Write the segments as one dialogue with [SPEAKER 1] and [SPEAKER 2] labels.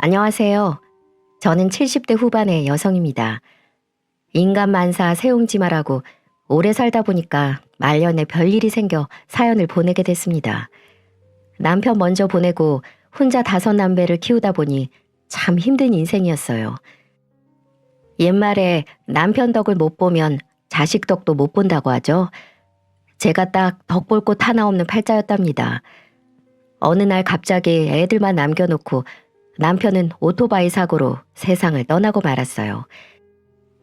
[SPEAKER 1] 안녕하세요. 저는 70대 후반의 여성입니다. 인간만사 세옹지마라고 오래 살다 보니까 말년에 별일이 생겨 사연을 보내게 됐습니다. 남편 먼저 보내고 혼자 5남매를 키우다 보니 참 힘든 인생이었어요. 옛말에 남편 덕을 못 보면 자식 덕도 못 본다고 하죠. 제가 딱 덕 볼 곳 하나 없는 팔자였답니다. 어느 날 갑자기 애들만 남겨놓고 남편은 오토바이 사고로 세상을 떠나고 말았어요.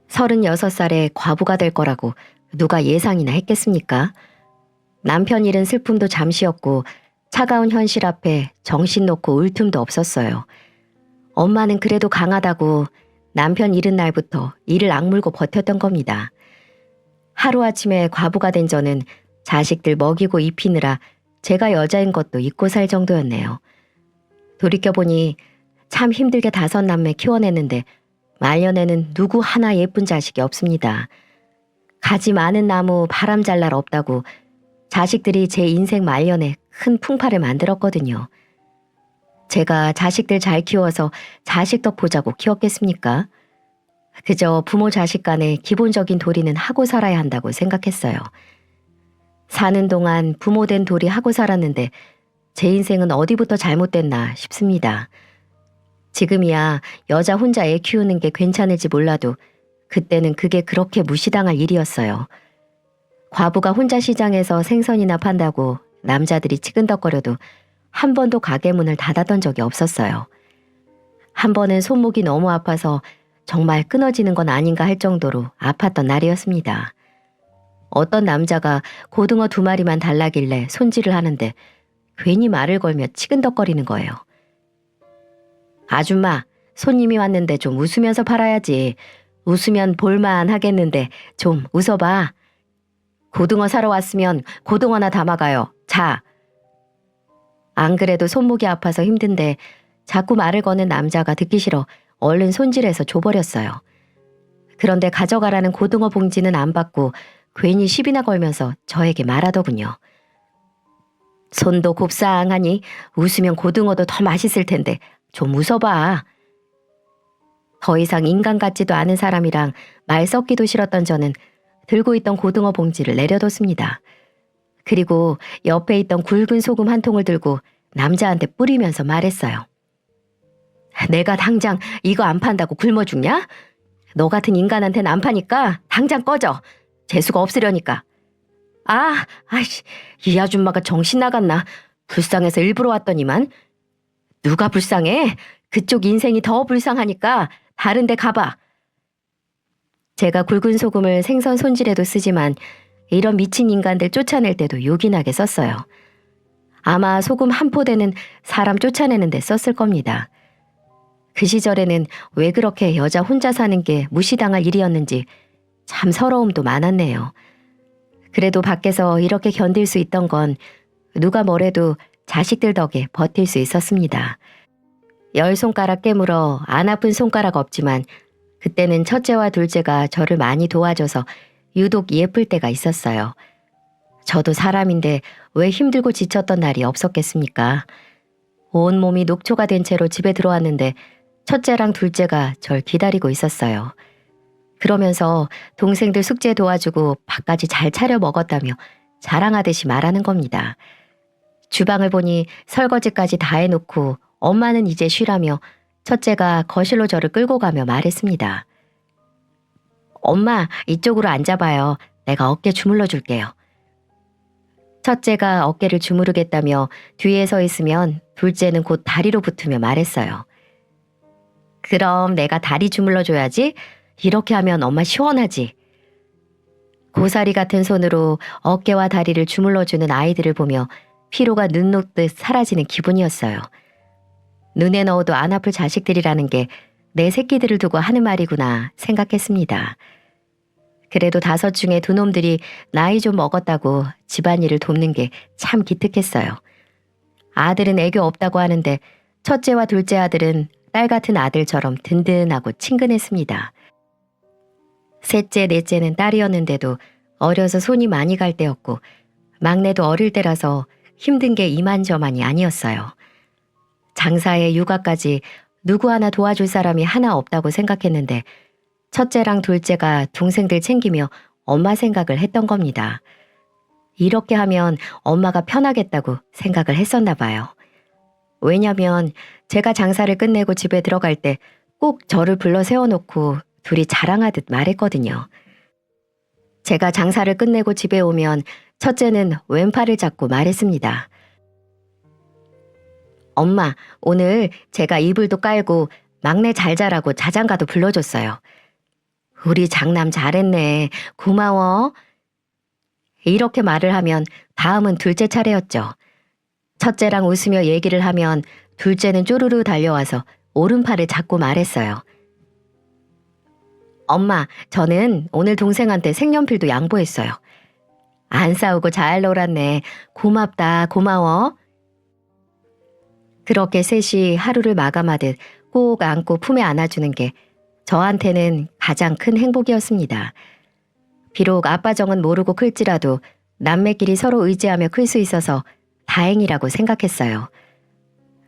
[SPEAKER 1] 36살에 과부가 될 거라고 누가 예상이나 했겠습니까? 남편 잃은 슬픔도 잠시였고 차가운 현실 앞에 정신 놓고 울 틈도 없었어요. 엄마는 그래도 강하다고 남편 잃은 날부터 이를 악물고 버텼던 겁니다. 하루아침에 과부가 된 저는 자식들 먹이고 입히느라 제가 여자인 것도 잊고 살 정도였네요. 돌이켜보니 참 힘들게 5남매 키워냈는데 말년에는 누구 하나 예쁜 자식이 없습니다. 가지 많은 나무 바람 잘 날 없다고 자식들이 제 인생 말년에 큰 풍파를 만들었거든요. 제가 자식들 잘 키워서 자식 덕 보자고 키웠겠습니까? 그저 부모 자식 간의 기본적인 도리는 하고 살아야 한다고 생각했어요. 사는 동안 부모 된 도리 하고 살았는데 제 인생은 어디부터 잘못됐나 싶습니다. 지금이야 여자 혼자 애 키우는 게 괜찮을지 몰라도 그때는 그게 그렇게 무시당할 일이었어요. 과부가 혼자 시장에서 생선이나 판다고 남자들이 치근덕거려도 한 번도 가게 문을 닫았던 적이 없었어요. 한 번은 손목이 너무 아파서 정말 끊어지는 건 아닌가 할 정도로 아팠던 날이었습니다. 어떤 남자가 고등어 2마리만 달라길래 손질을 하는데 괜히 말을 걸며 치근덕거리는 거예요. 아줌마, 손님이 왔는데 좀 웃으면서 팔아야지. 웃으면 볼만 하겠는데 좀 웃어봐. 고등어 사러 왔으면 고등어나 담아가요. 자. 안 그래도 손목이 아파서 힘든데 자꾸 말을 거는 남자가 듣기 싫어 얼른 손질해서 줘버렸어요. 그런데 가져가라는 고등어 봉지는 안 받고 괜히 시비나 걸면서 저에게 말하더군요. 손도 곱상하니 웃으면 고등어도 더 맛있을 텐데 좀 웃어봐. 더 이상 인간 같지도 않은 사람이랑 말 섞기도 싫었던 저는 들고 있던 고등어 봉지를 내려뒀습니다. 그리고 옆에 있던 굵은 소금 한 통을 들고 남자한테 뿌리면서 말했어요. 내가 당장 이거 안 판다고 굶어 죽냐? 너 같은 인간한테는 안 파니까 당장 꺼져. 재수가 없으려니까. 아이씨, 이 아줌마가 정신 나갔나? 불쌍해서 일부러 왔더니만. 누가 불쌍해? 그쪽 인생이 더 불쌍하니까 다른 데 가봐. 제가 굵은 소금을 생선 손질에도 쓰지만 이런 미친 인간들 쫓아낼 때도 요긴하게 썼어요. 아마 소금 한 포대는 사람 쫓아내는 데 썼을 겁니다. 그 시절에는 왜 그렇게 여자 혼자 사는 게 무시당할 일이었는지 참 서러움도 많았네요. 그래도 밖에서 이렇게 견딜 수 있던 건 누가 뭐래도 자식들 덕에 버틸 수 있었습니다. 10손가락 깨물어 안 아픈 손가락 없지만 그때는 첫째와 둘째가 저를 많이 도와줘서 유독 예쁠 때가 있었어요. 저도 사람인데 왜 힘들고 지쳤던 날이 없었겠습니까? 온몸이 녹초가 된 채로 집에 들어왔는데 첫째랑 둘째가 절 기다리고 있었어요. 그러면서 동생들 숙제 도와주고 밥까지 잘 차려 먹었다며 자랑하듯이 말하는 겁니다. 주방을 보니 설거지까지 다 해놓고 엄마는 이제 쉬라며 첫째가 거실로 저를 끌고 가며 말했습니다. 엄마, 이쪽으로 앉아봐요. 내가 어깨 주물러 줄게요. 첫째가 어깨를 주무르겠다며 뒤에 서 있으면 둘째는 곧 다리로 붙으며 말했어요. 그럼 내가 다리 주물러 줘야지. 이렇게 하면 엄마 시원하지. 고사리 같은 손으로 어깨와 다리를 주물러주는 아이들을 보며 피로가 눈 녹듯 사라지는 기분이었어요. 눈에 넣어도 안 아플 자식들이라는 게 내 새끼들을 두고 하는 말이구나 생각했습니다. 그래도 5 중에 2놈들이 나이 좀 먹었다고 집안일을 돕는 게 참 기특했어요. 아들은 애교 없다고 하는데 첫째와 둘째 아들은 딸 같은 아들처럼 든든하고 친근했습니다. 셋째, 넷째는 딸이었는데도 어려서 손이 많이 갈 때였고 막내도 어릴 때라서 힘든 게 이만저만이 아니었어요. 장사에 육아까지 누구 하나 도와줄 사람이 하나 없다고 생각했는데 첫째랑 둘째가 동생들 챙기며 엄마 생각을 했던 겁니다. 이렇게 하면 엄마가 편하겠다고 생각을 했었나 봐요. 왜냐면 제가 장사를 끝내고 집에 들어갈 때 꼭 저를 불러 세워놓고 둘이 자랑하듯 말했거든요. 제가 장사를 끝내고 집에 오면 첫째는 왼팔을 잡고 말했습니다. 엄마, 오늘 제가 이불도 깔고 막내 잘 자라고 자장가도 불러줬어요. 우리 장남 잘했네. 고마워. 이렇게 말을 하면 다음은 둘째 차례였죠. 첫째랑 웃으며 얘기를 하면 둘째는 쪼르르 달려와서 오른팔을 잡고 말했어요. 엄마, 저는 오늘 동생한테 색연필도 양보했어요. 안 싸우고 잘 놀았네. 고맙다, 고마워. 그렇게 셋이 하루를 마감하듯 꼭 안고 품에 안아주는 게 저한테는 가장 큰 행복이었습니다. 비록 아빠 정은 모르고 클지라도 남매끼리 서로 의지하며 클 수 있어서 다행이라고 생각했어요.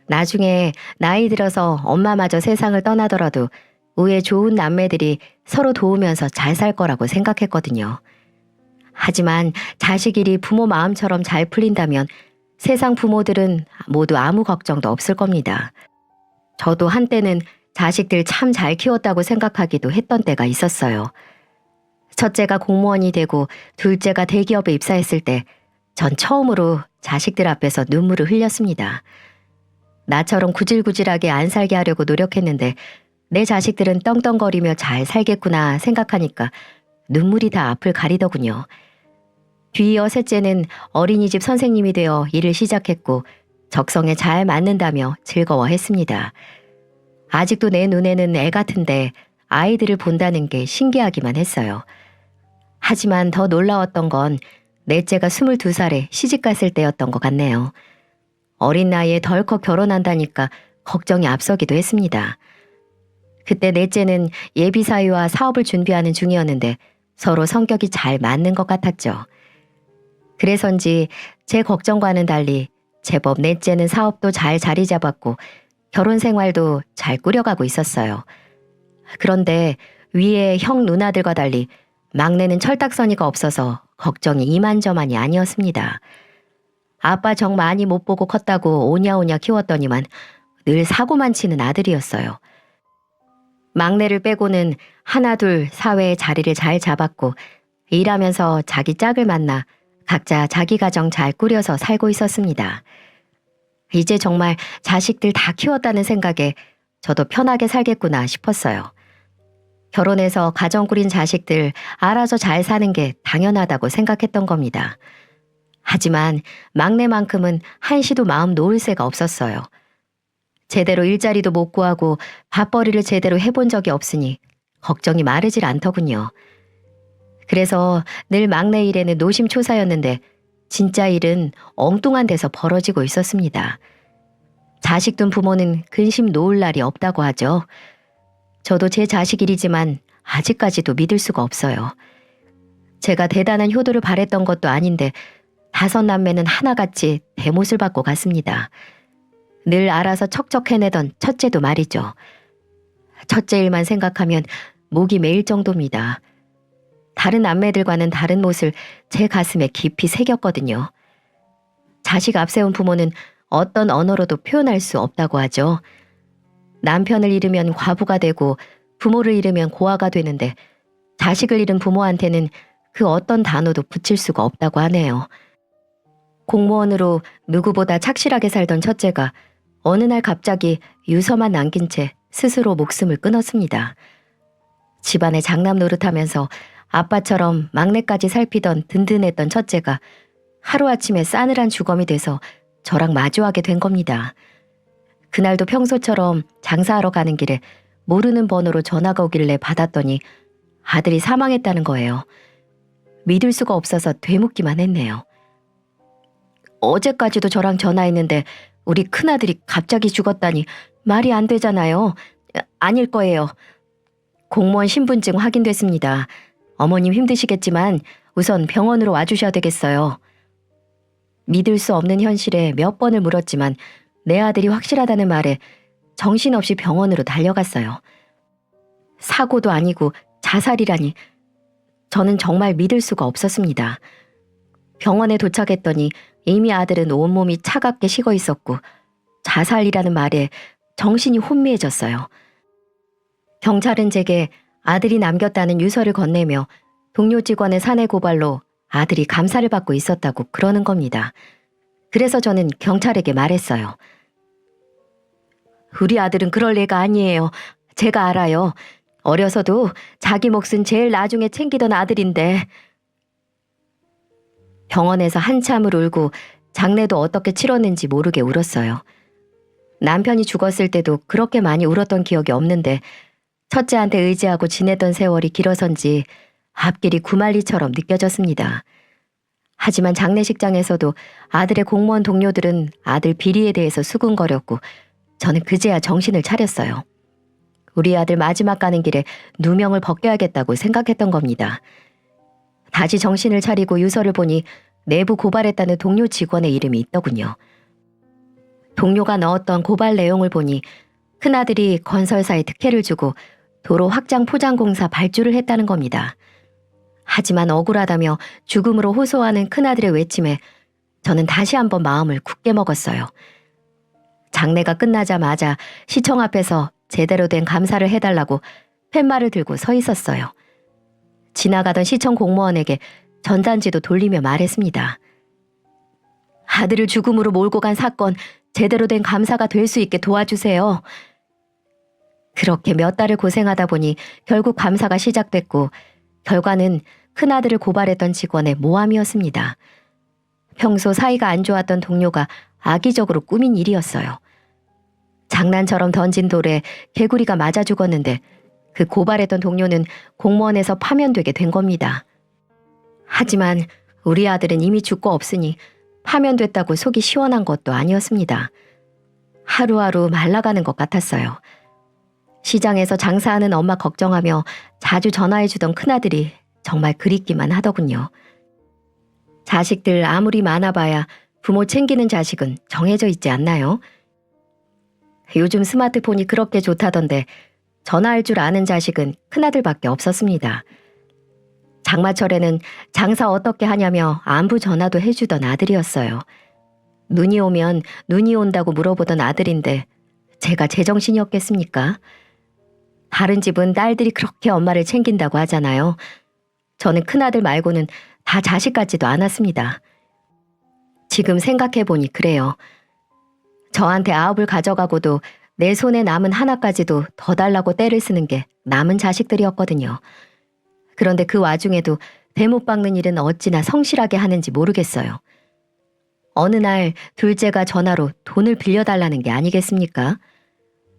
[SPEAKER 1] 나중에 나이 들어서 엄마마저 세상을 떠나더라도 우애 좋은 남매들이 서로 도우면서 잘 살 거라고 생각했거든요. 하지만 자식 일이 부모 마음처럼 잘 풀린다면 세상 부모들은 모두 아무 걱정도 없을 겁니다. 저도 한때는 자식들 참 잘 키웠다고 생각하기도 했던 때가 있었어요. 첫째가 공무원이 되고 둘째가 대기업에 입사했을 때 전 처음으로 자식들 앞에서 눈물을 흘렸습니다. 나처럼 구질구질하게 안 살게 하려고 노력했는데 내 자식들은 떵떵거리며 잘 살겠구나 생각하니까 눈물이 다 앞을 가리더군요. 뒤이어 셋째는 어린이집 선생님이 되어 일을 시작했고 적성에 잘 맞는다며 즐거워했습니다. 아직도 내 눈에는 애 같은데 아이들을 본다는 게 신기하기만 했어요. 하지만 더 놀라웠던 건 넷째가 22살에 시집갔을 때였던 것 같네요. 어린 나이에 덜컥 결혼한다니까 걱정이 앞서기도 했습니다. 그때 넷째는 예비사위와 사업을 준비하는 중이었는데 서로 성격이 잘 맞는 것 같았죠. 그래서인지 제 걱정과는 달리 제법 넷째는 사업도 잘 자리 잡았고 결혼 생활도 잘 꾸려가고 있었어요. 그런데 위에 형 누나들과 달리 막내는 철딱서니가 없어서 걱정이 이만저만이 아니었습니다. 아빠 정 많이 못 보고 컸다고 오냐오냐 키웠더니만 늘 사고만 치는 아들이었어요. 막내를 빼고는 하나 둘 사회의 자리를 잘 잡았고 일하면서 자기 짝을 만나 각자 자기 가정 잘 꾸려서 살고 있었습니다. 이제 정말 자식들 다 키웠다는 생각에 저도 편하게 살겠구나 싶었어요. 결혼해서 가정 꾸린 자식들 알아서 잘 사는 게 당연하다고 생각했던 겁니다. 하지만 막내만큼은 한시도 마음 놓을 새가 없었어요. 제대로 일자리도 못 구하고 밥벌이를 제대로 해본 적이 없으니 걱정이 마르질 않더군요. 그래서 늘 막내 일에는 노심초사였는데 진짜 일은 엉뚱한 데서 벌어지고 있었습니다. 자식 둔 부모는 근심 놓을 날이 없다고 하죠. 저도 제 자식 일이지만 아직까지도 믿을 수가 없어요. 제가 대단한 효도를 바랬던 것도 아닌데 5남매는 하나같이 대못을 받고 갔습니다. 늘 알아서 척척 해내던 첫째도 말이죠. 첫째 일만 생각하면 목이 메일 정도입니다. 다른 남매들과는 다른 못을 제 가슴에 깊이 새겼거든요. 자식 앞세운 부모는 어떤 언어로도 표현할 수 없다고 하죠. 남편을 잃으면 과부가 되고 부모를 잃으면 고아가 되는데 자식을 잃은 부모한테는 그 어떤 단어도 붙일 수가 없다고 하네요. 공무원으로 누구보다 착실하게 살던 첫째가 어느 날 갑자기 유서만 남긴 채 스스로 목숨을 끊었습니다. 집안에 장남 노릇하면서 아빠처럼 막내까지 살피던 든든했던 첫째가 하루아침에 싸늘한 주검이 돼서 저랑 마주하게 된 겁니다. 그날도 평소처럼 장사하러 가는 길에 모르는 번호로 전화가 오길래 받았더니 아들이 사망했다는 거예요. 믿을 수가 없어서 되묻기만 했네요. 어제까지도 저랑 전화했는데 우리 큰아들이 갑자기 죽었다니 말이 안 되잖아요. 아닐 거예요. 공무원 신분증 확인됐습니다. 어머님 힘드시겠지만 우선 병원으로 와주셔야 되겠어요. 믿을 수 없는 현실에 몇 번을 물었지만 내 아들이 확실하다는 말에 정신없이 병원으로 달려갔어요. 사고도 아니고 자살이라니 저는 정말 믿을 수가 없었습니다. 병원에 도착했더니 이미 아들은 온몸이 차갑게 식어 있었고 자살이라는 말에 정신이 혼미해졌어요. 경찰은 제게 아들이 남겼다는 유서를 건네며 동료 직원의 사내 고발로 아들이 감사를 받고 있었다고 그러는 겁니다. 그래서 저는 경찰에게 말했어요. 우리 아들은 그럴 애가 아니에요. 제가 알아요. 어려서도 자기 몫은 제일 나중에 챙기던 아들인데. 병원에서 한참을 울고 장례도 어떻게 치렀는지 모르게 울었어요. 남편이 죽었을 때도 그렇게 많이 울었던 기억이 없는데 첫째한테 의지하고 지내던 세월이 길어서인지 앞길이 구말리처럼 느껴졌습니다. 하지만 장례식장에서도 아들의 공무원 동료들은 아들 비리에 대해서 수군거렸고 저는 그제야 정신을 차렸어요. 우리 아들 마지막 가는 길에 누명을 벗겨야겠다고 생각했던 겁니다. 다시 정신을 차리고 유서를 보니 내부 고발했다는 동료 직원의 이름이 있더군요. 동료가 넣었던 고발 내용을 보니 큰아들이 건설사에 특혜를 주고 도로 확장 포장공사 발주를 했다는 겁니다. 하지만 억울하다며 죽음으로 호소하는 큰아들의 외침에 저는 다시 한번 마음을 굳게 먹었어요. 장례가 끝나자마자 시청 앞에서 제대로 된 감사를 해달라고 팻말을 들고 서 있었어요. 지나가던 시청 공무원에게 전단지도 돌리며 말했습니다. 아들을 죽음으로 몰고 간 사건 제대로 된 감사가 될 수 있게 도와주세요. 그렇게 몇 달을 고생하다 보니 결국 감사가 시작됐고 결과는 큰아들을 고발했던 직원의 모함이었습니다. 평소 사이가 안 좋았던 동료가 악의적으로 꾸민 일이었어요. 장난처럼 던진 돌에 개구리가 맞아 죽었는데 그 고발했던 동료는 공무원에서 파면되게 된 겁니다. 하지만 우리 아들은 이미 죽고 없으니 파면됐다고 속이 시원한 것도 아니었습니다. 하루하루 말라가는 것 같았어요. 시장에서 장사하는 엄마 걱정하며 자주 전화해주던 큰아들이 정말 그립기만 하더군요. 자식들 아무리 많아봐야 부모 챙기는 자식은 정해져 있지 않나요? 요즘 스마트폰이 그렇게 좋다던데 전화할 줄 아는 자식은 큰아들밖에 없었습니다. 장마철에는 장사 어떻게 하냐며 안부 전화도 해주던 아들이었어요. 눈이 오면 눈이 온다고 물어보던 아들인데 제가 제정신이었겠습니까? 다른 집은 딸들이 그렇게 엄마를 챙긴다고 하잖아요. 저는 큰아들 말고는 다 자식 같지도 않았습니다. 지금 생각해보니 그래요. 저한테 아홉을 가져가고도 내 손에 남은 하나까지도 더 달라고 떼를 쓰는 게 남은 자식들이었거든요. 그런데 그 와중에도 대못 박는 일은 어찌나 성실하게 하는지 모르겠어요. 어느 날 둘째가 전화로 돈을 빌려달라는 게 아니겠습니까?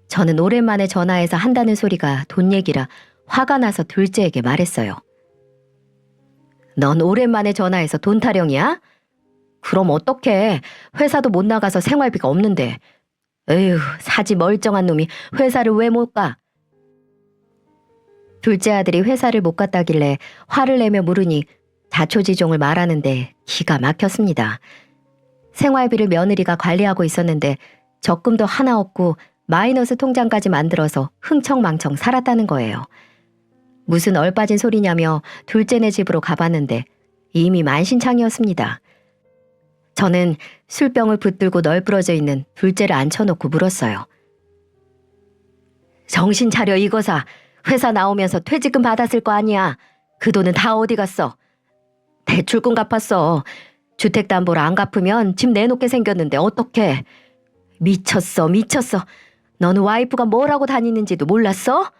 [SPEAKER 1] 저는 오랜만에 전화해서 한다는 소리가 돈 얘기라 화가 나서 둘째에게 말했어요. 넌 오랜만에 전화해서 돈 타령이야? 그럼 어떡해. 회사도 못 나가서 생활비가 없는데. 에휴, 사지 멀쩡한 놈이 회사를 왜 못 가? 둘째 아들이 회사를 못 갔다길래 화를 내며 물으니 자초지종을 말하는데 기가 막혔습니다. 생활비를 며느리가 관리하고 있었는데 적금도 하나 없고 마이너스 통장까지 만들어서 흥청망청 살았다는 거예요. 무슨 얼빠진 소리냐며 둘째네 집으로 가봤는데 이미 만신창이었습니다. 저는 술병을 붙들고 널브러져 있는 둘째를 앉혀놓고 물었어요. 정신 차려 이거사. 회사 나오면서 퇴직금 받았을 거 아니야. 그 돈은 다 어디 갔어? 대출금 갚았어. 주택담보를 안 갚으면 집 내놓게 생겼는데 어떡해. 미쳤어 미쳤어. 너는 와이프가 뭘 하고 다니는지도 몰랐어?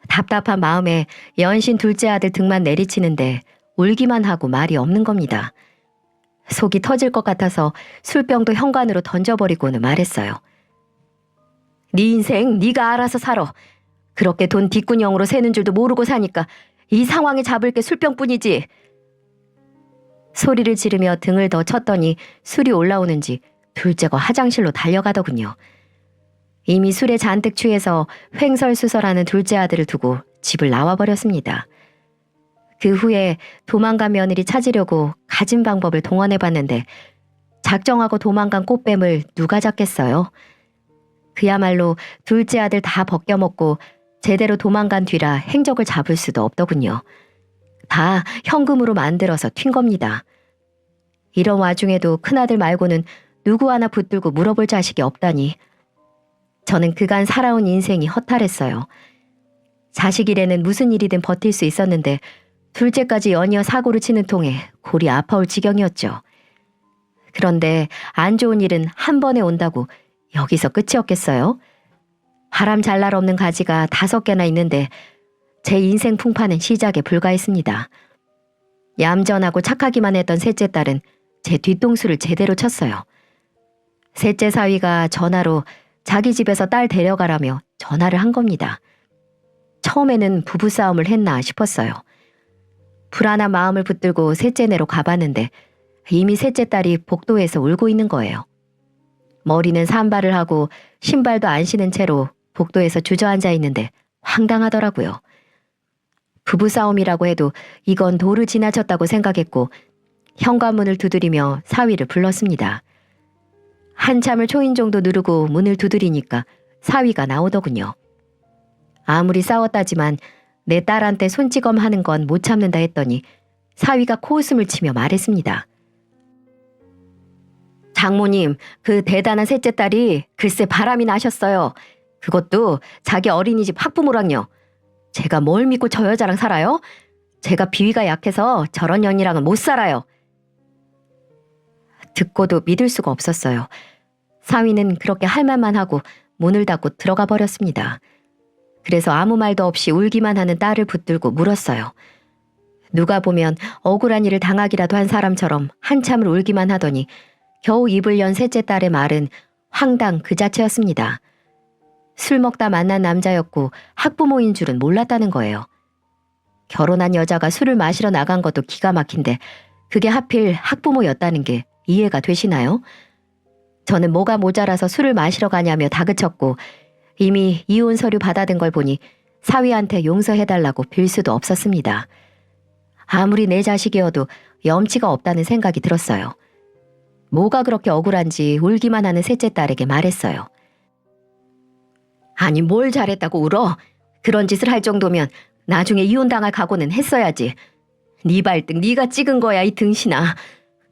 [SPEAKER 1] 답답한 마음에 연신 둘째 아들 등만 내리치는데 울기만 하고 말이 없는 겁니다. 속이 터질 것 같아서 술병도 현관으로 던져버리고는 말했어요. 네 인생 네가 알아서 살아. 그렇게 돈 뒷구녕으로 새는 줄도 모르고 사니까 이 상황에 잡을 게 술병뿐이지. 소리를 지르며 등을 더 쳤더니 술이 올라오는지 둘째가 화장실로 달려가더군요. 이미 술에 잔뜩 취해서 횡설수설하는 둘째 아들을 두고 집을 나와버렸습니다. 그 후에 도망간 며느리 찾으려고 가진 방법을 동원해봤는데 작정하고 도망간 꽃뱀을 누가 잡겠어요? 그야말로 둘째 아들 다 벗겨먹고 제대로 도망간 뒤라 행적을 잡을 수도 없더군요. 다 현금으로 만들어서 튄 겁니다. 이런 와중에도 큰아들 말고는 누구 하나 붙들고 물어볼 자식이 없다니. 저는 그간 살아온 인생이 허탈했어요. 자식 일에는 무슨 일이든 버틸 수 있었는데 둘째까지 연이어 사고를 치는 통에 골이 아파올 지경이었죠. 그런데 안 좋은 일은 한 번에 온다고 여기서 끝이었겠어요? 바람 잘 날 없는 가지가 5개나 있는데 제 인생 풍파는 시작에 불과했습니다. 얌전하고 착하기만 했던 셋째 딸은 제 뒤통수를 제대로 쳤어요. 셋째 사위가 전화로 자기 집에서 딸 데려가라며 전화를 한 겁니다. 처음에는 부부싸움을 했나 싶었어요. 불안한 마음을 붙들고 셋째네로 가봤는데 이미 셋째 딸이 복도에서 울고 있는 거예요. 머리는 산발을 하고 신발도 안 신은 채로 복도에서 주저앉아 있는데 황당하더라고요. 부부싸움이라고 해도 이건 도를 지나쳤다고 생각했고 현관문을 두드리며 사위를 불렀습니다. 한참을 초인 정도 누르고 문을 두드리니까 사위가 나오더군요. 아무리 싸웠다지만 내 딸한테 손찌검 하는 건 못 참는다 했더니 사위가 코웃음을 치며 말했습니다. 장모님, 그 대단한 셋째 딸이 글쎄 바람이 나셨어요. 그것도 자기 어린이집 학부모랑요. 제가 뭘 믿고 저 여자랑 살아요? 제가 비위가 약해서 저런 년이랑은 못 살아요. 듣고도 믿을 수가 없었어요. 사위는 그렇게 할 말만 하고 문을 닫고 들어가 버렸습니다. 그래서 아무 말도 없이 울기만 하는 딸을 붙들고 물었어요. 누가 보면 억울한 일을 당하기라도 한 사람처럼 한참을 울기만 하더니 겨우 입을 연 셋째 딸의 말은 황당 그 자체였습니다. 술 먹다 만난 남자였고 학부모인 줄은 몰랐다는 거예요. 결혼한 여자가 술을 마시러 나간 것도 기가 막힌데 그게 하필 학부모였다는 게 이해가 되시나요? 저는 뭐가 모자라서 술을 마시러 가냐며 다그쳤고 이미 이혼 서류 받아든 걸 보니 사위한테 용서해달라고 빌 수도 없었습니다. 아무리 내 자식이어도 염치가 없다는 생각이 들었어요. 뭐가 그렇게 억울한지 울기만 하는 셋째 딸에게 말했어요. 아니 뭘 잘했다고 울어? 그런 짓을 할 정도면 나중에 이혼당할 각오는 했어야지. 네 발등 네가 찍은 거야 이 등신아.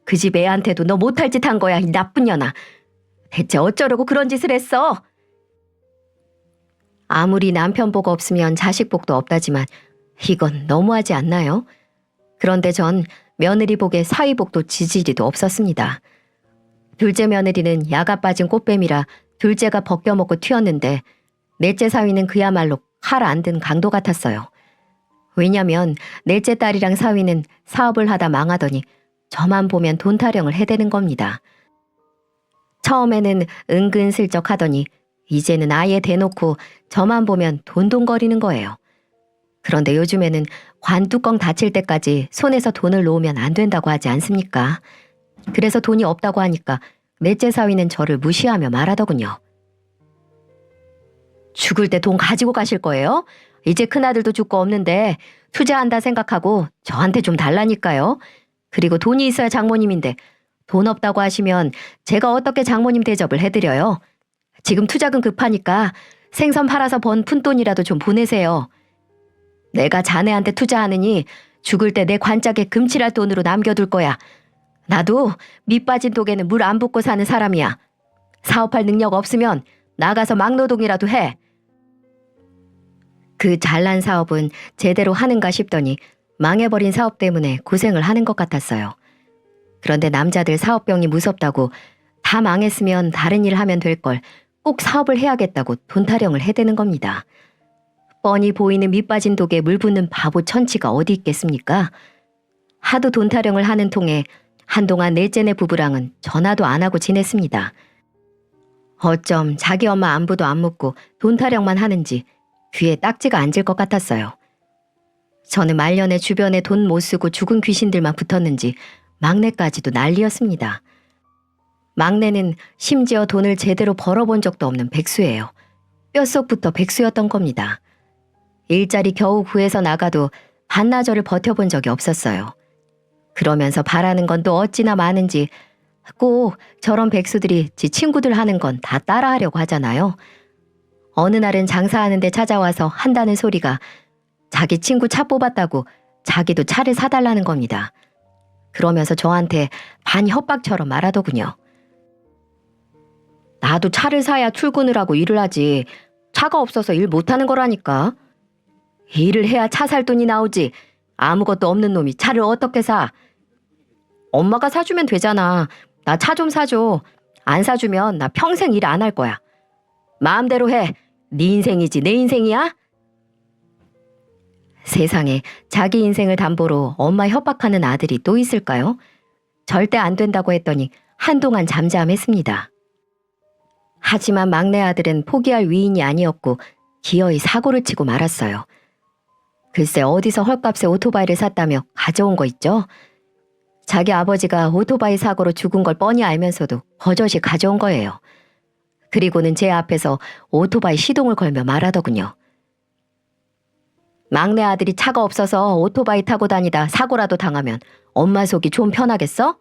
[SPEAKER 1] 그 집 애한테도 너 못할 짓 한 거야 이 나쁜 년아. 대체 어쩌려고 그런 짓을 했어? 아무리 남편 복 없으면 자식 복도 없다지만 이건 너무하지 않나요? 그런데 전 며느리 복에 사위 복도 지지리도 없었습니다. 둘째 며느리는 야가 빠진 꽃뱀이라 둘째가 벗겨먹고 튀었는데 넷째 사위는 그야말로 칼 안 든 강도 같았어요. 왜냐면 넷째 딸이랑 사위는 사업을 하다 망하더니 저만 보면 돈 타령을 해대는 겁니다. 처음에는 은근슬쩍 하더니 이제는 아예 대놓고 저만 보면 돈돈거리는 거예요. 그런데 요즘에는 관뚜껑 닫힐 때까지 손에서 돈을 놓으면 안 된다고 하지 않습니까? 그래서 돈이 없다고 하니까 넷째 사위는 저를 무시하며 말하더군요. 죽을 때 돈 가지고 가실 거예요? 이제 큰아들도 죽고 없는데 투자한다 생각하고 저한테 좀 달라니까요. 그리고 돈이 있어야 장모님인데 돈 없다고 하시면 제가 어떻게 장모님 대접을 해드려요? 지금 투자금 급하니까 생선 팔아서 번 푼돈이라도 좀 보내세요. 내가 자네한테 투자하느니 죽을 때 내 관짝에 금칠할 돈으로 남겨둘 거야. 나도 밑 빠진 독에는 물 안 붓고 사는 사람이야. 사업할 능력 없으면 나가서 막노동이라도 해. 그 잘난 사업은 제대로 하는가 싶더니 망해버린 사업 때문에 고생을 하는 것 같았어요. 그런데 남자들 사업병이 무섭다고 다 망했으면 다른 일 하면 될 걸 꼭 사업을 해야겠다고 돈 타령을 해대는 겁니다. 뻔히 보이는 밑 빠진 독에 물 붓는 바보 천치가 어디 있겠습니까? 하도 돈 타령을 하는 통에 한동안 넷째네 부부랑은 전화도 안 하고 지냈습니다. 어쩜 자기 엄마 안부도 안 묻고 돈 타령만 하는지 귀에 딱지가 앉을 것 같았어요. 저는 말년에 주변에 돈 못 쓰고 죽은 귀신들만 붙었는지 막내까지도 난리였습니다. 막내는 심지어 돈을 제대로 벌어본 적도 없는 백수예요. 뼛속부터 백수였던 겁니다. 일자리 겨우 구해서 나가도 반나절을 버텨본 적이 없었어요. 그러면서 바라는 건 또 어찌나 많은지 꼭 저런 백수들이 지 친구들 하는 건 다 따라하려고 하잖아요. 어느 날은 장사하는데 찾아와서 한다는 소리가 자기 친구 차 뽑았다고 자기도 차를 사달라는 겁니다. 그러면서 저한테 반 협박처럼 말하더군요. 나도 차를 사야 출근을 하고 일을 하지. 차가 없어서 일 못하는 거라니까. 일을 해야 차 살 돈이 나오지. 아무것도 없는 놈이 차를 어떻게 사? 엄마가 사주면 되잖아. 나 차 좀 사줘. 안 사주면 나 평생 일 안 할 거야. 마음대로 해. 네 인생이지 내 인생이야? 세상에 자기 인생을 담보로 엄마 협박하는 아들이 또 있을까요? 절대 안 된다고 했더니 한동안 잠잠했습니다. 하지만 막내 아들은 포기할 위인이 아니었고 기어이 사고를 치고 말았어요. 글쎄 어디서 헐값에 오토바이를 샀다며 가져온 거 있죠? 자기 아버지가 오토바이 사고로 죽은 걸 뻔히 알면서도 버젓이 가져온 거예요. 그리고는 제 앞에서 오토바이 시동을 걸며 말하더군요. 막내 아들이 차가 없어서 오토바이 타고 다니다 사고라도 당하면 엄마 속이 좀 편하겠어?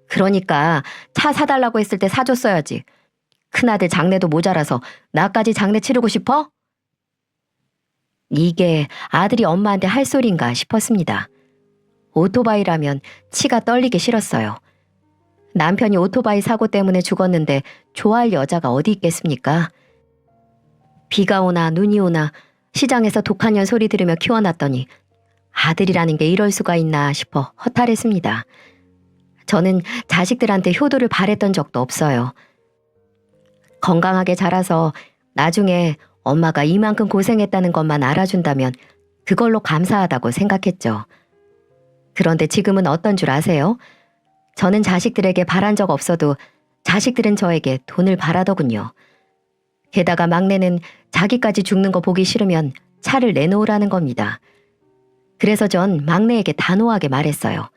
[SPEAKER 1] 그러니까 차 사달라고 했을 때 사줬어야지. 큰아들 장례도 모자라서 나까지 장례 치르고 싶어? 이게 아들이 엄마한테 할 소린가 싶었습니다. 오토바이라면 치가 떨리기 싫었어요. 남편이 오토바이 사고 때문에 죽었는데 좋아할 여자가 어디 있겠습니까? 비가 오나 눈이 오나 시장에서 독한 년 소리 들으며 키워놨더니 아들이라는 게 이럴 수가 있나 싶어 허탈했습니다. 저는 자식들한테 효도를 바랬던 적도 없어요. 건강하게 자라서 나중에 엄마가 이만큼 고생했다는 것만 알아준다면 그걸로 감사하다고 생각했죠. 그런데 지금은 어떤 줄 아세요? 저는 자식들에게 바란 적 없어도 자식들은 저에게 돈을 바라더군요. 게다가 막내는 자기까지 죽는 거 보기 싫으면 차를 내놓으라는 겁니다. 그래서 전 막내에게 단호하게 말했어요.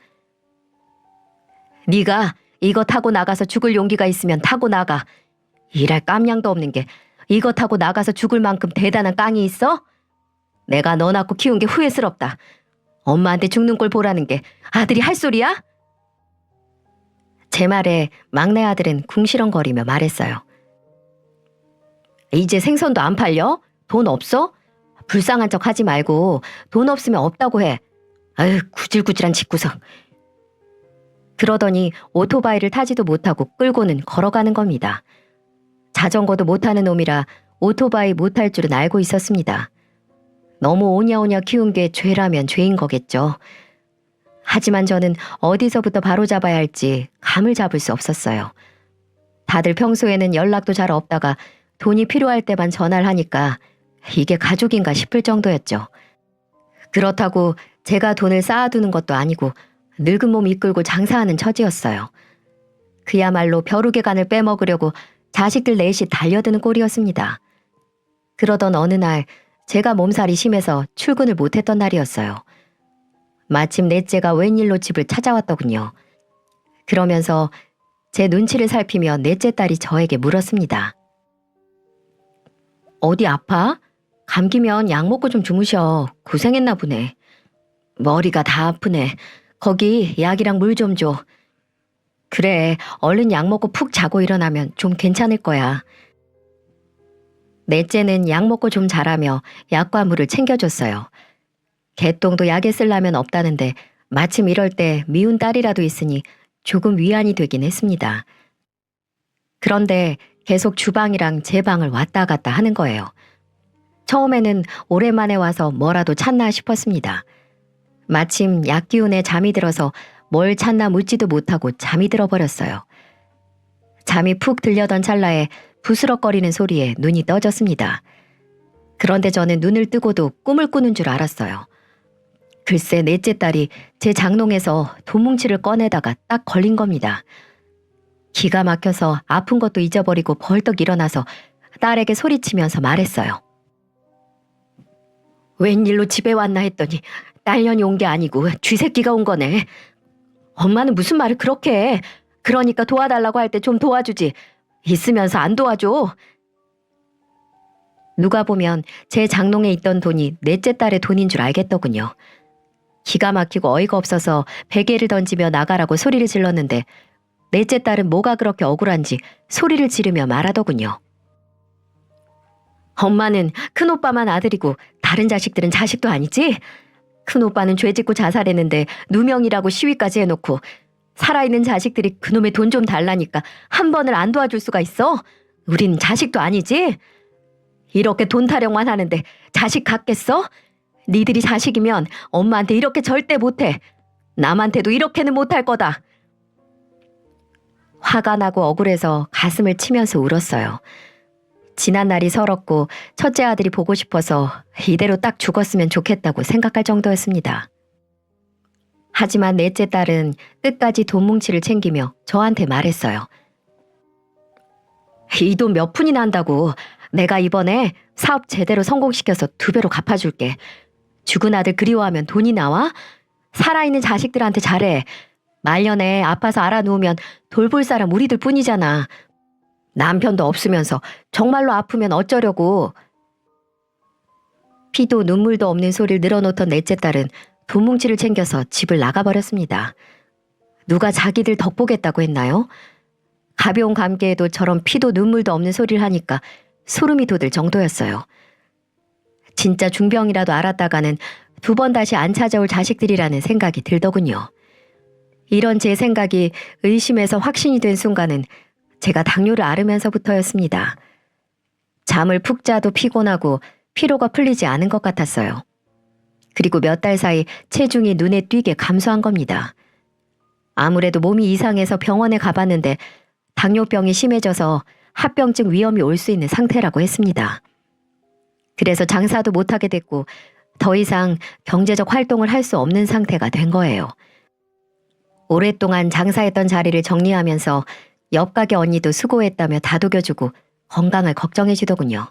[SPEAKER 1] 네가 이거 타고 나가서 죽을 용기가 있으면 타고 나가. 일할 깜냥도 없는 게 이거 타고 나가서 죽을 만큼 대단한 깡이 있어? 내가 너 낳고 키운 게 후회스럽다. 엄마한테 죽는 꼴 보라는 게 아들이 할 소리야? 제 말에 막내 아들은 궁시렁거리며 말했어요. 이제 생선도 안 팔려? 돈 없어? 불쌍한 척 하지 말고 돈 없으면 없다고 해. 아유, 구질구질한 집구석. 그러더니 오토바이를 타지도 못하고 끌고는 걸어가는 겁니다. 자전거도 못하는 놈이라 오토바이 못할 줄은 알고 있었습니다. 너무 오냐오냐 키운 게 죄라면 죄인 거겠죠. 하지만 저는 어디서부터 바로잡아야 할지 감을 잡을 수 없었어요. 다들 평소에는 연락도 잘 없다가 돈이 필요할 때만 전화를 하니까 이게 가족인가 싶을 정도였죠. 그렇다고 제가 돈을 쌓아두는 것도 아니고 늙은 몸 이끌고 장사하는 처지였어요. 그야말로 벼룩의 간을 빼먹으려고 자식들 넷이 달려드는 꼴이었습니다. 그러던 어느 날 제가 몸살이 심해서 출근을 못했던 날이었어요. 마침 넷째가 웬일로 집을 찾아왔더군요. 그러면서 제 눈치를 살피며 넷째 딸이 저에게 물었습니다. 어디 아파? 감기면 약 먹고 좀 주무셔. 고생했나 보네. 머리가 다 아프네. 거기 약이랑 물 좀 줘. 그래, 얼른 약 먹고 푹 자고 일어나면 좀 괜찮을 거야. 넷째는 약 먹고 좀 자라며 약과 물을 챙겨줬어요. 개똥도 약에 쓸라면 없다는데 마침 이럴 때 미운 딸이라도 있으니 조금 위안이 되긴 했습니다. 그런데 계속 주방이랑 제 방을 왔다 갔다 하는 거예요. 처음에는 오랜만에 와서 뭐라도 찾나 싶었습니다. 마침 약 기운에 잠이 들어서 뭘 찾나 묻지도 못하고 잠이 들어버렸어요. 잠이 푹 들려던 찰나에 부스럭거리는 소리에 눈이 떠졌습니다. 그런데 저는 눈을 뜨고도 꿈을 꾸는 줄 알았어요. 글쎄 넷째 딸이 제 장롱에서 돈뭉치를 꺼내다가 딱 걸린 겁니다. 기가 막혀서 아픈 것도 잊어버리고 벌떡 일어나서 딸에게 소리치면서 말했어요. 웬일로 집에 왔나 했더니 딸년이 온 게 아니고 쥐새끼가 온 거네. 엄마는 무슨 말을 그렇게 해. 그러니까 도와달라고 할 때 좀 도와주지. 있으면서 안 도와줘. 누가 보면 제 장롱에 있던 돈이 넷째 딸의 돈인 줄 알겠더군요. 기가 막히고 어이가 없어서 베개를 던지며 나가라고 소리를 질렀는데 넷째 딸은 뭐가 그렇게 억울한지 소리를 지르며 말하더군요. 엄마는 큰오빠만 아들이고 다른 자식들은 자식도 아니지? 큰오빠는 죄짓고 자살했는데 누명이라고 시위까지 해놓고 살아있는 자식들이 그놈의 돈 좀 달라니까 한 번을 안 도와줄 수가 있어? 우린 자식도 아니지? 이렇게 돈 타령만 하는데 자식 같겠어? 니들이 자식이면 엄마한테 이렇게 절대 못해. 남한테도 이렇게는 못할 거다. 화가 나고 억울해서 가슴을 치면서 울었어요. 지난 날이 서럽고 첫째 아들이 보고 싶어서 이대로 딱 죽었으면 좋겠다고 생각할 정도였습니다. 하지만 넷째 딸은 끝까지 돈 뭉치를 챙기며 저한테 말했어요. 이 돈 몇 푼이나 한다고. 내가 이번에 사업 제대로 성공시켜서 2배로 갚아줄게. 죽은 아들 그리워하면 돈이 나와? 살아있는 자식들한테 잘해. 말년에 아파서 알아누우면 돌볼 사람 우리들 뿐이잖아. 남편도 없으면서 정말로 아프면 어쩌려고. 피도 눈물도 없는 소리를 늘어놓던 넷째 딸은 돈 뭉치를 챙겨서 집을 나가버렸습니다. 누가 자기들 덕보겠다고 했나요? 가벼운 감기에도 저런 피도 눈물도 없는 소리를 하니까 소름이 돋을 정도였어요. 진짜 중병이라도 알았다가는 2번 다시 안 찾아올 자식들이라는 생각이 들더군요. 이런 제 생각이 의심에서 확신이 된 순간은 제가 당뇨를 앓으면서부터였습니다. 잠을 푹 자도 피곤하고 피로가 풀리지 않은 것 같았어요. 그리고 몇 달 사이 체중이 눈에 띄게 감소한 겁니다. 아무래도 몸이 이상해서 병원에 가봤는데 당뇨병이 심해져서 합병증 위험이 올 수 있는 상태라고 했습니다. 그래서 장사도 못하게 됐고 더 이상 경제적 활동을 할 수 없는 상태가 된 거예요. 오랫동안 장사했던 자리를 정리하면서 옆 가게 언니도 수고했다며 다독여주고 건강을 걱정해주더군요.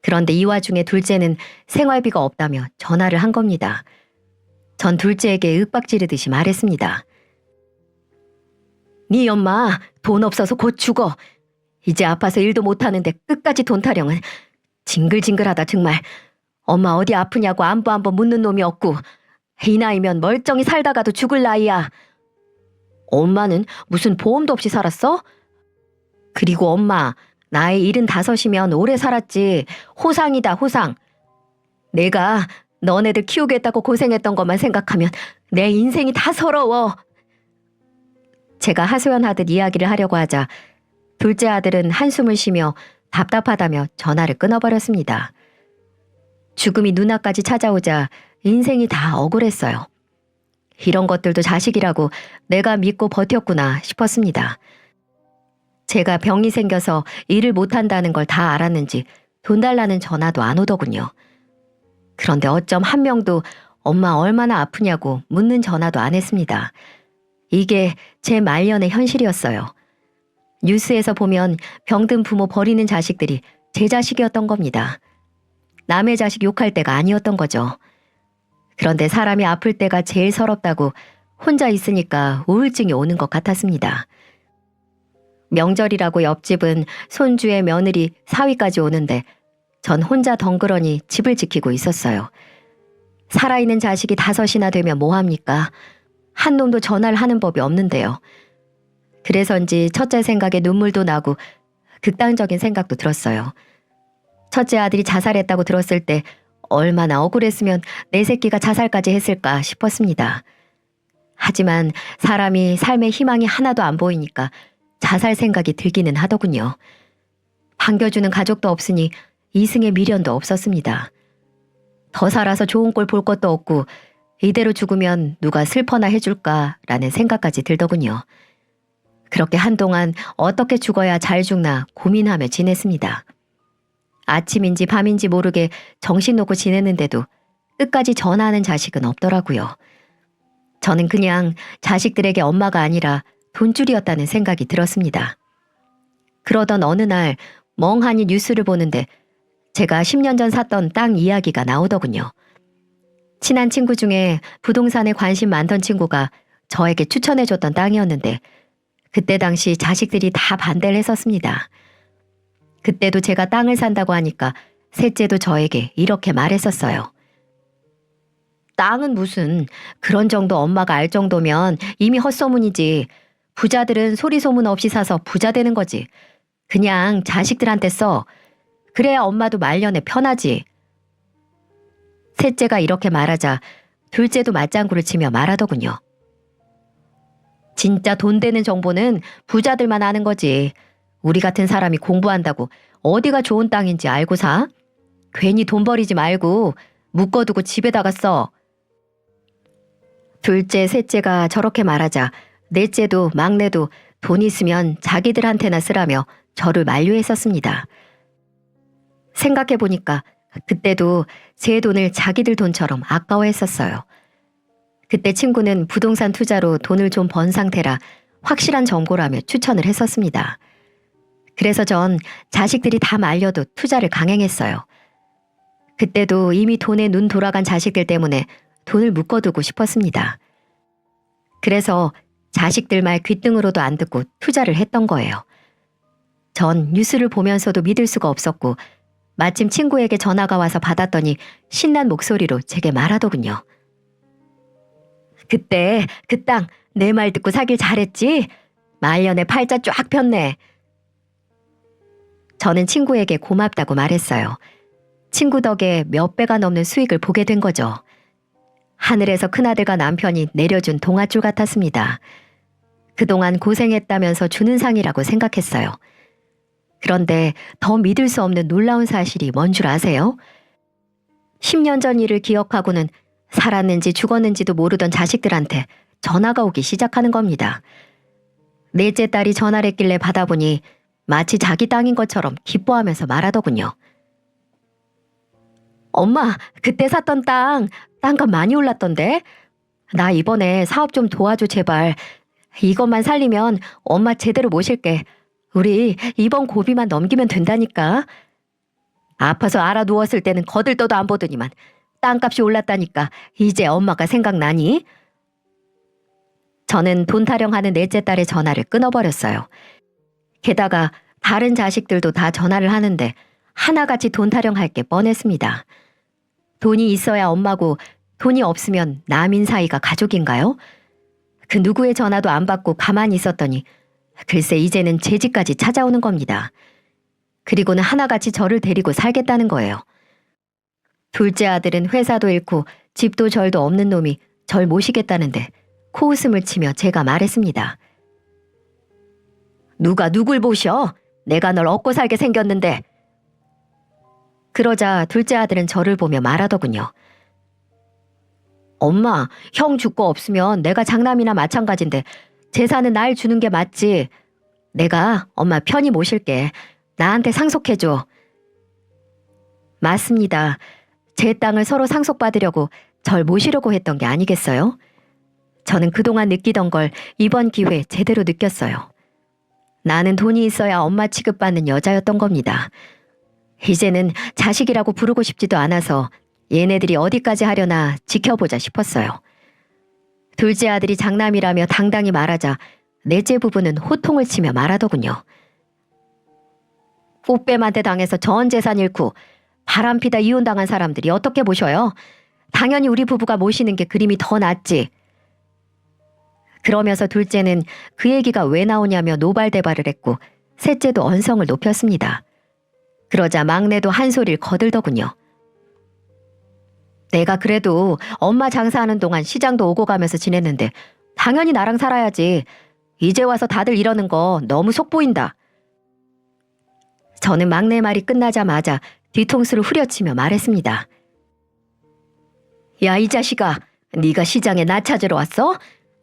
[SPEAKER 1] 그런데 이 와중에 둘째는 생활비가 없다며 전화를 한 겁니다. 전 둘째에게 윽박지르듯이 말했습니다. 네 엄마 돈 없어서 곧 죽어. 이제 아파서 일도 못하는데 끝까지 돈 타령은 징글징글하다 정말. 엄마 어디 아프냐고 안부 한번 묻는 놈이 없고 이 나이면 멀쩡히 살다가도 죽을 나이야. 엄마는 무슨 보험도 없이 살았어? 그리고 엄마 나이 75이면 오래 살았지. 호상이다 호상. 내가 너네들 키우겠다고 고생했던 것만 생각하면 내 인생이 다 서러워. 제가 하소연하듯 이야기를 하려고 하자 둘째 아들은 한숨을 쉬며 답답하다며 전화를 끊어버렸습니다. 죽음이 눈앞까지 찾아오자 인생이 다 억울했어요. 이런 것들도 자식이라고 내가 믿고 버텼구나 싶었습니다. 제가 병이 생겨서 일을 못한다는 걸 다 알았는지 돈 달라는 전화도 안 오더군요. 그런데 어쩜 한 명도 엄마 얼마나 아프냐고 묻는 전화도 안 했습니다. 이게 제 말년의 현실이었어요. 뉴스에서 보면 병든 부모 버리는 자식들이 제 자식이었던 겁니다. 남의 자식 욕할 때가 아니었던 거죠. 그런데 사람이 아플 때가 제일 서럽다고 혼자 있으니까 우울증이 오는 것 같았습니다. 명절이라고 옆집은 손주의 며느리 사위까지 오는데 전 혼자 덩그러니 집을 지키고 있었어요. 살아있는 자식이 5이나 되면 뭐합니까? 한 놈도 전화를 하는 법이 없는데요. 그래서인지 첫째 생각에 눈물도 나고 극단적인 생각도 들었어요. 첫째 아들이 자살했다고 들었을 때 얼마나 억울했으면 내 새끼가 자살까지 했을까 싶었습니다. 하지만 사람이 삶의 희망이 하나도 안 보이니까 자살 생각이 들기는 하더군요. 반겨주는 가족도 없으니 이승의 미련도 없었습니다. 더 살아서 좋은 꼴 볼 것도 없고 이대로 죽으면 누가 슬퍼나 해줄까라는 생각까지 들더군요. 그렇게 한동안 어떻게 죽어야 잘 죽나 고민하며 지냈습니다. 아침인지 밤인지 모르게 정신 놓고 지냈는데도 끝까지 전화하는 자식은 없더라고요. 저는 그냥 자식들에게 엄마가 아니라 돈줄이었다는 생각이 들었습니다. 그러던 어느 날 멍하니 뉴스를 보는데 제가 10년 전 샀던 땅 이야기가 나오더군요. 친한 친구 중에 부동산에 관심 많던 친구가 저에게 추천해줬던 땅이었는데 그때 당시 자식들이 다 반대를 했었습니다. 그때도 제가 땅을 산다고 하니까 셋째도 저에게 이렇게 말했었어요. 땅은 무슨, 그런 정도 엄마가 알 정도면 이미 헛소문이지. 부자들은 소리 소문 없이 사서 부자 되는 거지. 그냥 자식들한테 써. 그래야 엄마도 말년에 편하지. 셋째가 이렇게 말하자 둘째도 맞장구를 치며 말하더군요. 진짜 돈 되는 정보는 부자들만 아는 거지. 우리 같은 사람이 공부한다고 어디가 좋은 땅인지 알고 사? 괜히 돈 버리지 말고 묶어두고 집에다가 써. 둘째, 셋째가 저렇게 말하자 넷째도 막내도 돈 있으면 자기들한테나 쓰라며 저를 만류했었습니다. 생각해보니까 그때도 제 돈을 자기들 돈처럼 아까워했었어요. 그때 친구는 부동산 투자로 돈을 좀 번 상태라 확실한 정보라며 추천을 했었습니다. 그래서 전 자식들이 다 말려도 투자를 강행했어요. 그때도 이미 돈에 눈 돌아간 자식들 때문에 돈을 묶어두고 싶었습니다. 그래서 자식들 말 귓등으로도 안 듣고 투자를 했던 거예요. 전 뉴스를 보면서도 믿을 수가 없었고 마침 친구에게 전화가 와서 받았더니 신난 목소리로 제게 말하더군요. 그때 그 땅 내 말 듣고 사길 잘했지? 말년에 팔자 쫙 폈네. 저는 친구에게 고맙다고 말했어요. 친구 덕에 몇 배가 넘는 수익을 보게 된 거죠. 하늘에서 큰아들과 남편이 내려준 동아줄 같았습니다. 그동안 고생했다면서 주는 상이라고 생각했어요. 그런데 더 믿을 수 없는 놀라운 사실이 뭔 줄 아세요? 10년 전 일을 기억하고는 살았는지 죽었는지도 모르던 자식들한테 전화가 오기 시작하는 겁니다. 넷째 딸이 전화를 했길래 받아보니 마치 자기 땅인 것처럼 기뻐하면서 말하더군요. 엄마, 그때 샀던 땅값 많이 올랐던데? 나 이번에 사업 좀 도와줘 제발. 이것만 살리면 엄마 제대로 모실게. 우리 이번 고비만 넘기면 된다니까. 아파서 알아 누웠을 때는 거들떠도 안 보더니만 땅값이 올랐다니까 이제 엄마가 생각나니? 저는 돈 타령하는 넷째 딸의 전화를 끊어버렸어요. 게다가 다른 자식들도 다 전화를 하는데 하나같이 돈 타령할 게 뻔했습니다. 돈이 있어야 엄마고 돈이 없으면 남인 사이가 가족인가요? 그 누구의 전화도 안 받고 가만히 있었더니 글쎄 이제는 제 집까지 찾아오는 겁니다. 그리고는 하나같이 저를 데리고 살겠다는 거예요. 둘째 아들은 회사도 잃고 집도 절도 없는 놈이 절 모시겠다는데 코웃음을 치며 제가 말했습니다. 누가 누굴 보셔? 내가 널 얻고 살게 생겼는데. 그러자 둘째 아들은 저를 보며 말하더군요. 엄마, 형 줄 거 없으면 내가 장남이나 마찬가지인데 재산은 날 주는 게 맞지. 내가 엄마 편히 모실게. 나한테 상속해줘. 맞습니다. 제 땅을 서로 상속받으려고 절 모시려고 했던 게 아니겠어요? 저는 그동안 느끼던 걸 이번 기회에 제대로 느꼈어요. 나는 돈이 있어야 엄마 취급받는 여자였던 겁니다. 이제는 자식이라고 부르고 싶지도 않아서 얘네들이 어디까지 하려나 지켜보자 싶었어요. 둘째 아들이 장남이라며 당당히 말하자 넷째 부부는 호통을 치며 말하더군요. 꽃뱀한테 당해서 전 재산 잃고 바람피다 이혼당한 사람들이 어떻게 보셔요? 당연히 우리 부부가 모시는 게 그림이 더 낫지. 그러면서 둘째는 그 얘기가 왜 나오냐며 노발대발을 했고 셋째도 언성을 높였습니다. 그러자 막내도 한 소리를 거들더군요. 내가 그래도 엄마 장사하는 동안 시장도 오고 가면서 지냈는데 당연히 나랑 살아야지. 이제 와서 다들 이러는 거 너무 속 보인다. 저는 막내 말이 끝나자마자 뒤통수를 후려치며 말했습니다. 야, 이 자식아, 네가 시장에 나 찾으러 왔어?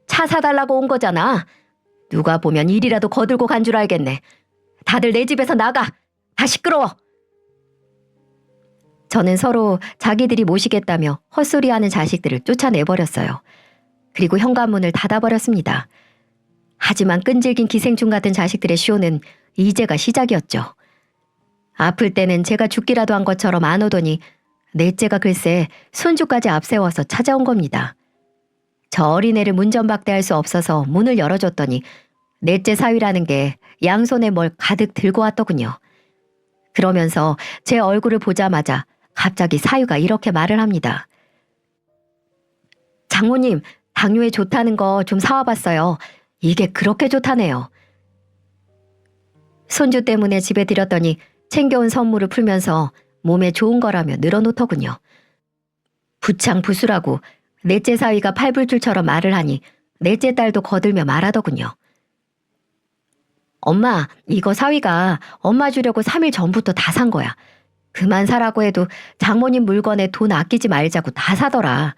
[SPEAKER 1] 차 사달라고 온 거잖아. 누가 보면 일이라도 거들고 간 줄 알겠네. 다들 내 집에서 나가. 다 시끄러워. 저는 서로 자기들이 모시겠다며 헛소리하는 자식들을 쫓아내버렸어요. 그리고 현관문을 닫아버렸습니다. 하지만 끈질긴 기생충 같은 자식들의 쇼는 이제가 시작이었죠. 아플 때는 제가 죽기라도 한 것처럼 안 오더니 넷째가 글쎄 손주까지 앞세워서 찾아온 겁니다. 저 어린애를 문전박대할 수 없어서 문을 열어줬더니 넷째 사위라는 게 양손에 뭘 가득 들고 왔더군요. 그러면서 제 얼굴을 보자마자 갑자기 사위가 이렇게 말을 합니다. 장모님, 당뇨에 좋다는 거 좀 사와봤어요. 이게 그렇게 좋다네요. 손주 때문에 집에 들였더니 챙겨온 선물을 풀면서 몸에 좋은 거라며 늘어놓더군요. 부창부수라고 넷째 사위가 팔불출처럼 말을 하니 넷째 딸도 거들며 말하더군요. 엄마, 이거 사위가 엄마 주려고 3일 전부터 다 산 거야. 그만 사라고 해도 장모님 물건에 돈 아끼지 말자고 다 사더라.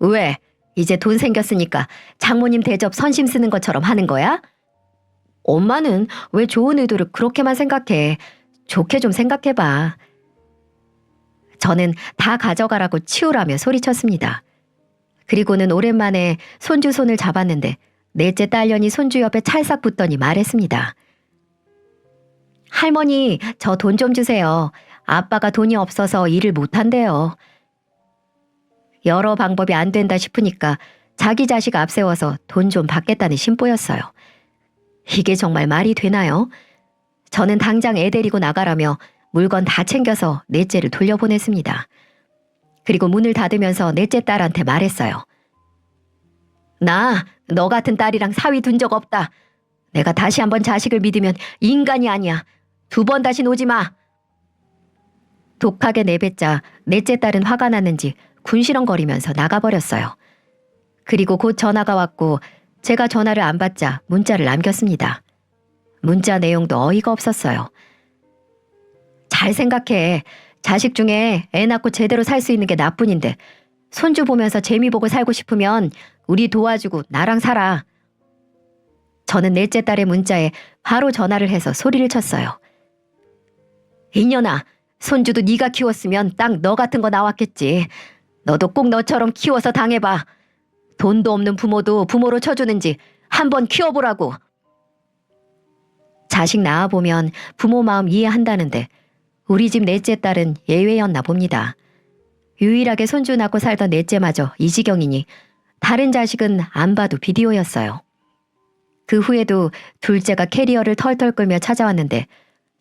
[SPEAKER 1] 왜? 이제 돈 생겼으니까 장모님 대접 선심 쓰는 것처럼 하는 거야? 엄마는 왜 좋은 의도를 그렇게만 생각해? 좋게 좀 생각해봐. 저는 다 가져가라고 치우라며 소리쳤습니다. 그리고는 오랜만에 손주 손을 잡았는데 넷째 딸년이 손주 옆에 찰싹 붙더니 말했습니다. 할머니, 저 돈 좀 주세요. 아빠가 돈이 없어서 일을 못한대요. 여러 방법이 안 된다 싶으니까 자기 자식 앞세워서 돈 좀 받겠다는 심보였어요. 이게 정말 말이 되나요? 저는 당장 애 데리고 나가라며 물건 다 챙겨서 넷째를 돌려보냈습니다. 그리고 문을 닫으면서 넷째 딸한테 말했어요. 나 너 같은 딸이랑 사위 둔 적 없다. 내가 다시 한번 자식을 믿으면 인간이 아니야. 2번 다신 오지 마. 독하게 내뱉자 넷째 딸은 화가 났는지 군시렁거리면서 나가버렸어요. 그리고 곧 전화가 왔고 제가 전화를 안 받자 문자를 남겼습니다. 문자 내용도 어이가 없었어요. 잘 생각해. 자식 중에 애 낳고 제대로 살 수 있는 게 나뿐인데 손주 보면서 재미 보고 살고 싶으면 우리 도와주고 나랑 살아. 저는 넷째 딸의 문자에 바로 전화를 해서 소리를 쳤어요. 이년아, 손주도 네가 키웠으면 딱 너 같은 거 나왔겠지. 너도 꼭 너처럼 키워서 당해봐. 돈도 없는 부모도 부모로 쳐주는지 한번 키워보라고. 자식 낳아보면 부모 마음 이해한다는데 우리 집 넷째 딸은 예외였나 봅니다. 유일하게 손주 낳고 살던 넷째마저 이 지경이니 다른 자식은 안 봐도 비디오였어요. 그 후에도 둘째가 캐리어를 털털 끌며 찾아왔는데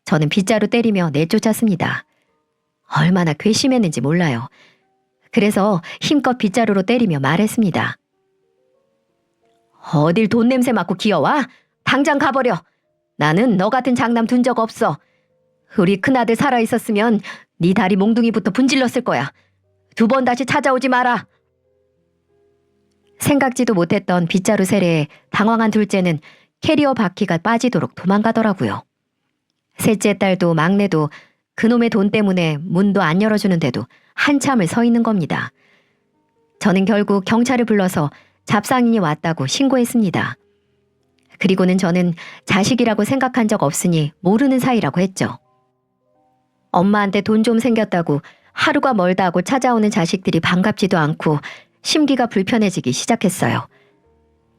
[SPEAKER 1] 저는 빗자루 때리며 내쫓았습니다. 얼마나 괘씸했는지 몰라요. 그래서 힘껏 빗자루로 때리며 말했습니다. 어딜 돈 냄새 맡고 기어와? 당장 가버려. 나는 너 같은 장남 둔 적 없어. 우리 큰아들 살아있었으면 네 다리 몽둥이부터 분질렀을 거야. 2번 다시 찾아오지 마라. 생각지도 못했던 빗자루 세례에 당황한 둘째는 캐리어 바퀴가 빠지도록 도망가더라고요. 셋째 딸도 막내도 그놈의 돈 때문에 문도 안 열어주는데도 한참을 서 있는 겁니다. 저는 결국 경찰을 불러서 잡상인이 왔다고 신고했습니다. 그리고는 저는 자식이라고 생각한 적 없으니 모르는 사이라고 했죠. 엄마한테 돈 좀 생겼다고 하루가 멀다 하고 찾아오는 자식들이 반갑지도 않고 심기가 불편해지기 시작했어요.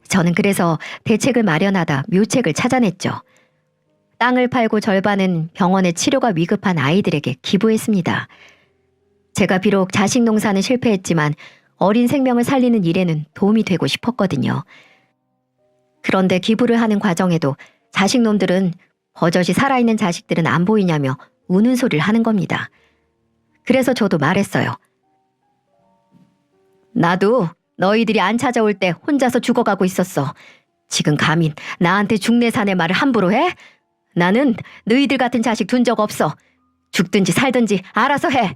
[SPEAKER 1] 저는 그래서 대책을 마련하다 묘책을 찾아냈죠. 땅을 팔고 절반은 병원에 치료가 위급한 아이들에게 기부했습니다. 제가 비록 자식 농사는 실패했지만 어린 생명을 살리는 일에는 도움이 되고 싶었거든요. 그런데 기부를 하는 과정에도 자식놈들은 버젓이 살아있는 자식들은 안 보이냐며 우는 소리를 하는 겁니다. 그래서 저도 말했어요. 나도 너희들이 안 찾아올 때 혼자서 죽어가고 있었어. 지금 감히 나한테 죽내사내 말을 함부로 해? 나는 너희들 같은 자식 둔 적 없어. 죽든지 살든지 알아서 해.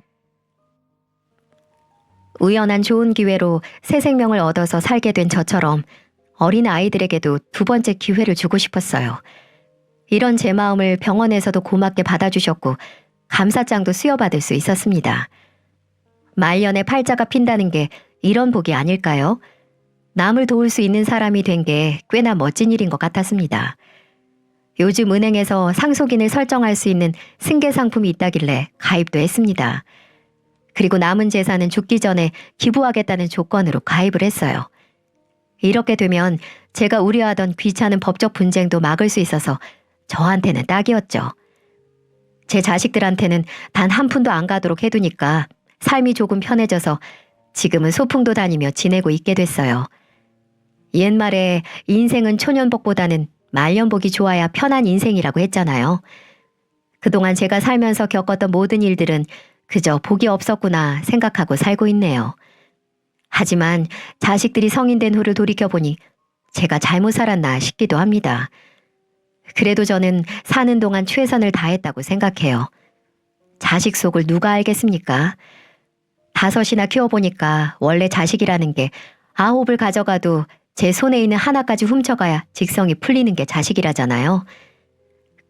[SPEAKER 1] 우연한 좋은 기회로 새 생명을 얻어서 살게 된 저처럼 어린 아이들에게도 2번째 기회를 주고 싶었어요. 이런 제 마음을 병원에서도 고맙게 받아주셨고 감사장도 수여받을 수 있었습니다. 말년에 팔자가 핀다는 게 이런 복이 아닐까요? 남을 도울 수 있는 사람이 된 게 꽤나 멋진 일인 것 같았습니다. 요즘 은행에서 상속인을 설정할 수 있는 승계 상품이 있다길래 가입도 했습니다. 그리고 남은 재산은 죽기 전에 기부하겠다는 조건으로 가입을 했어요. 이렇게 되면 제가 우려하던 귀찮은 법적 분쟁도 막을 수 있어서 저한테는 딱이었죠. 제 자식들한테는 단 한 푼도 안 가도록 해두니까 삶이 조금 편해져서 지금은 소풍도 다니며 지내고 있게 됐어요. 옛말에 인생은 초년복보다는 말년복이 좋아야 편한 인생이라고 했잖아요. 그동안 제가 살면서 겪었던 모든 일들은 그저 복이 없었구나 생각하고 살고 있네요. 하지만 자식들이 성인 된 후를 돌이켜보니 제가 잘못 살았나 싶기도 합니다. 그래도 저는 사는 동안 최선을 다했다고 생각해요. 자식 속을 누가 알겠습니까? 5이나 키워보니까 원래 자식이라는 게 9을 가져가도 제 손에 있는 하나까지 훔쳐가야 직성이 풀리는 게 자식이라잖아요.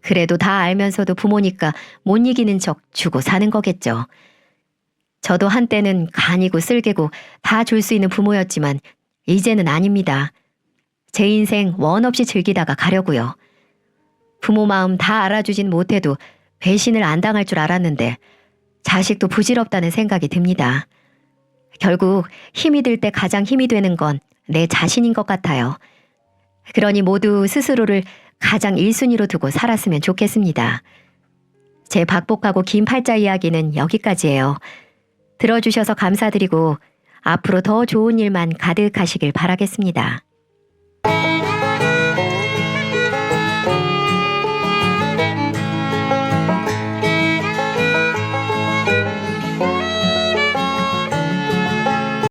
[SPEAKER 1] 그래도 다 알면서도 부모니까 못 이기는 척 주고 사는 거겠죠. 저도 한때는 간이고 쓸개고 다 줄 수 있는 부모였지만 이제는 아닙니다. 제 인생 원 없이 즐기다가 가려고요. 부모 마음 다 알아주진 못해도 배신을 안 당할 줄 알았는데 자식도 부질없다는 생각이 듭니다. 결국 힘이 들 때 가장 힘이 되는 건 내 자신인 것 같아요. 그러니 모두 스스로를 가장 1순위로 두고 살았으면 좋겠습니다. 제 박복하고 긴 팔자 이야기는 여기까지예요. 들어주셔서 감사드리고 앞으로 더 좋은 일만 가득하시길 바라겠습니다.